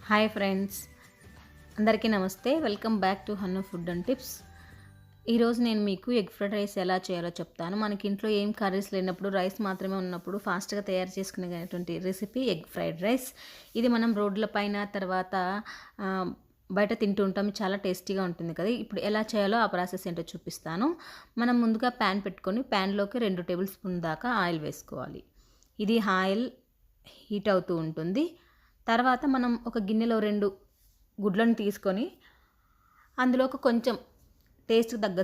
Hi friends, అందరికీ నమస్తే. Welcome back to Hannu food and tips. ఈరోజు నేను మీకు ఎగ్ ఫ్రైడ్ రైస్ ఎలా చేయాలో చెప్తాను. మనకి ఇంట్లో ఏం కర్రీస్ లేనప్పుడు, రైస్ మాత్రమే ఉన్నప్పుడు ఫాస్ట్గా తయారు చేసుకునేటువంటి రెసిపీ ఎగ్ ఫ్రైడ్ రైస్. ఇది మనం రోడ్ల పైన తర్వాత బయట తింటూ ఉంటాం. చాలా టేస్టీగా ఉంటుంది కదా. ఇప్పుడు ఎలా చేయాలో ఆ ప్రాసెస్ ఏంటో చూపిస్తాను. మనం ముందుగా ప్యాన్ పెట్టుకొని ప్యాన్లోకి 2 టేబుల్ స్పూన్ దాకా ఆయిల్ వేసుకోవాలి. ఇది ఆయిల్ హీట్ అవుతూ ఉంటుంది. తర్వాత మనం ఒక గిన్నెలో 2 గుడ్లను తీసుకొని అందులోకి కొంచెం టేస్ట్కి తగ్గ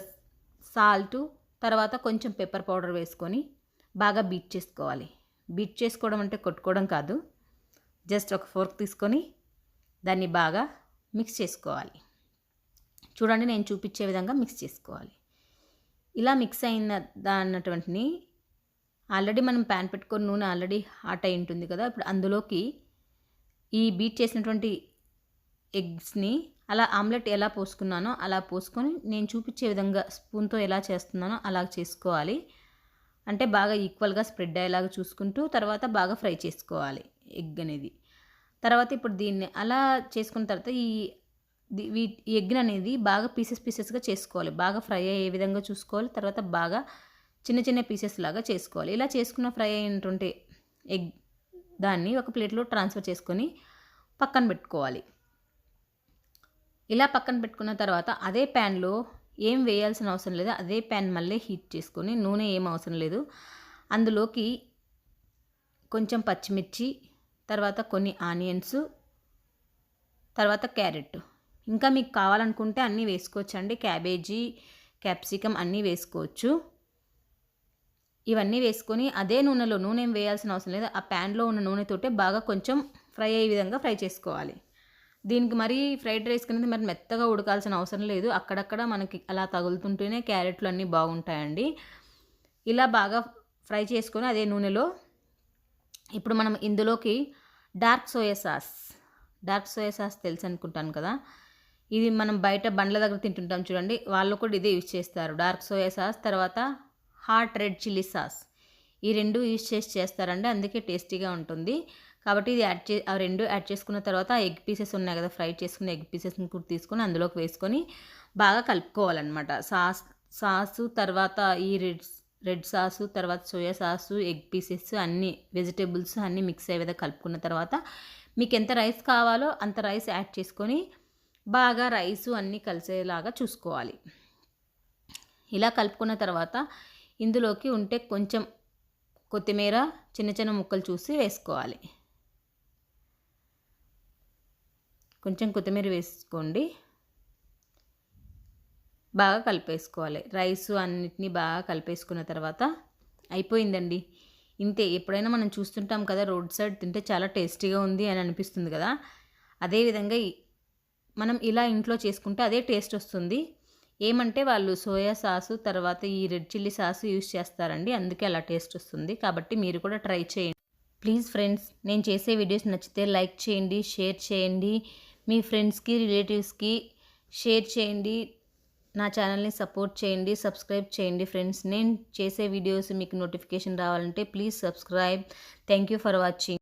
సాల్టు, తర్వాత కొంచెం పెప్పర్ పౌడర్ వేసుకొని బాగా బీట్ చేసుకోవాలి. బీట్ చేసుకోవడం అంటే కొట్టుకోవడం కాదు, జస్ట్ ఒక ఫోర్క్ తీసుకొని దాన్ని బాగా మిక్స్ చేసుకోవాలి. చూడండి, నేను చూపించే విధంగా మిక్స్ చేసుకోవాలి. ఇలా మిక్స్ అయిన దాన్నటువంటిని ఆల్రెడీ మనం ప్యాన్ పెట్టుకొని నూనె ఆల్రెడీ హాట్ అయి ఉంటుంది కదా. ఇప్పుడు అందులోకి ఈ బీట్ చేసినటువంటి ఎగ్స్ని అలా ఆమ్లెట్ ఎలా పోసుకున్నానో అలా పోసుకొని నేను చూపించే విధంగా స్పూన్తో ఎలా చేస్తున్నానో అలా చేసుకోవాలి. అంటే బాగా ఈక్వల్గా స్ప్రెడ్ అయ్యేలాగా చూసుకుంటూ తర్వాత బాగా ఫ్రై చేసుకోవాలి ఎగ్ అనేది. తర్వాత ఇప్పుడు దీన్ని అలా చేసుకున్న తర్వాత ఈ ఎగ్ అనేది బాగా పీసెస్గా చేసుకోవాలి. బాగా ఫ్రై అయ్యే విధంగా చూసుకోవాలి. తర్వాత బాగా చిన్న చిన్న పీసెస్ లాగా చేసుకోవాలి. ఇలా చేసుకున్న ఫ్రై అయినటువంటి ఎగ్ దాన్ని ఒక ప్లేట్లో ట్రాన్స్ఫర్ చేసుకొని పక్కన పెట్టుకోవాలి. ఇలా పక్కన పెట్టుకున్న తర్వాత అదే ప్యాన్లో ఏం వేయాల్సిన అవసరం లేదు. అదే ప్యాన్ మళ్ళీ హీట్ చేసుకొని, నూనె ఏం అవసరం లేదు, అందులోకి కొంచెం పచ్చిమిర్చి, తర్వాత కొన్ని ఆనియన్స్, తర్వాత క్యారెట్, ఇంకా మీకు కావాలనుకుంటే అన్నీ వేసుకోవచ్చండి. క్యాబేజీ, క్యాప్సికమ్ అన్నీ వేసుకోవచ్చు. ఇవన్నీ వేసుకొని అదే నూనెలో, నూనె ఏం వేయాల్సిన అవసరం లేదు, ఆ ప్యాన్లో ఉన్న నూనెతోటే బాగా కొంచెం ఫ్రై అయ్యే విధంగా ఫ్రై చేసుకోవాలి. దీనికి మరీ ఫ్రైడ్ రైస్ కింద మరి మెత్తగా ఉడకాల్సిన అవసరం లేదు. అక్కడక్కడ మనకి అలా తగులుతుంటేనే క్యారెట్లు అన్నీ బాగుంటాయండి. ఇలా బాగా ఫ్రై చేసుకొని అదే నూనెలో ఇప్పుడు మనం ఇందులోకి డార్క్ సోయా సాస్ తెలుసు అనుకుంటాను కదా. ఇది మనం బయట బండ్ల దగ్గర తింటుంటాం చూడండి, వాళ్ళు కూడా ఇదే యూజ్ చేస్తారు. డార్క్ సోయా సాస్, తర్వాత హాట్ రెడ్ చిల్లీ సాస్, ఈ 2 యూజ్ చేస్తారండి. అందుకే టేస్టీగా ఉంటుంది. కాబట్టి ఇది ఆ 2 యాడ్ చేసుకున్న తర్వాత ఆ ఎగ్ పీసెస్ ఉన్నాయి కదా, ఫ్రై చేసుకున్న ఎగ్ పీసెస్ని కూడా తీసుకొని అందులోకి వేసుకొని బాగా కలుపుకోవాలన్నమాట. సాసు, తర్వాత ఈ రెడ్ సాసు, తర్వాత సోయా సాసు, ఎగ్ పీసెస్ అన్నీ వెజిటేబుల్స్ అన్నీ మిక్స్ అయ్యే విధంగా కలుపుకున్న తర్వాత మీకు ఎంత రైస్ కావాలో అంత రైస్ యాడ్ చేసుకొని బాగా రైసు అన్నీ కలిసేలాగా చూసుకోవాలి. ఇలా కలుపుకున్న తర్వాత ఇందులోకి ఉంటే కొంచెం కొత్తిమీర చిన్న చిన్న ముక్కలు చూసి వేసుకోవాలి. కొంచెం కొత్తిమీర వేసుకోండి. బాగా కలిపేసుకోవాలి. రైసు అన్నిటినీ బాగా కలిపేసుకున్న తర్వాత అయిపోయిందండి. ఇంతే. ఎప్పుడైనా మనం చూస్తుంటాం కదా, రోడ్ సైడ్ తింటే చాలా టేస్టీగా ఉంది అని అనిపిస్తుంది కదా. అదేవిధంగా మనం ఇలా ఇంట్లో చేసుకుంటే అదే టేస్ట్ వస్తుంది. ఏమంటే వాళ్ళు సోయా సాసు, తర్వాత ఈ రెడ్ చిల్లీ సాసు యూజ్ చేస్తారండి, అందుకే అలా టేస్ట్ వస్తుంది. కాబట్టి మీరు కూడా ట్రై చేయండి. ప్లీజ్ ఫ్రెండ్స్, నేను చేసే వీడియోస్ నచ్చితే లైక్ చేయండి, షేర్ చేయండి, మీ ఫ్రెండ్స్కి, రిలేటివ్స్కి షేర్ చేయండి. నా ఛానల్ని సపోర్ట్ చేయండి, సబ్స్క్రైబ్ చేయండి ఫ్రెండ్స్. నేను చేసే వీడియోస్ మీకు నోటిఫికేషన్ రావాలంటే please subscribe. Thank you for watching.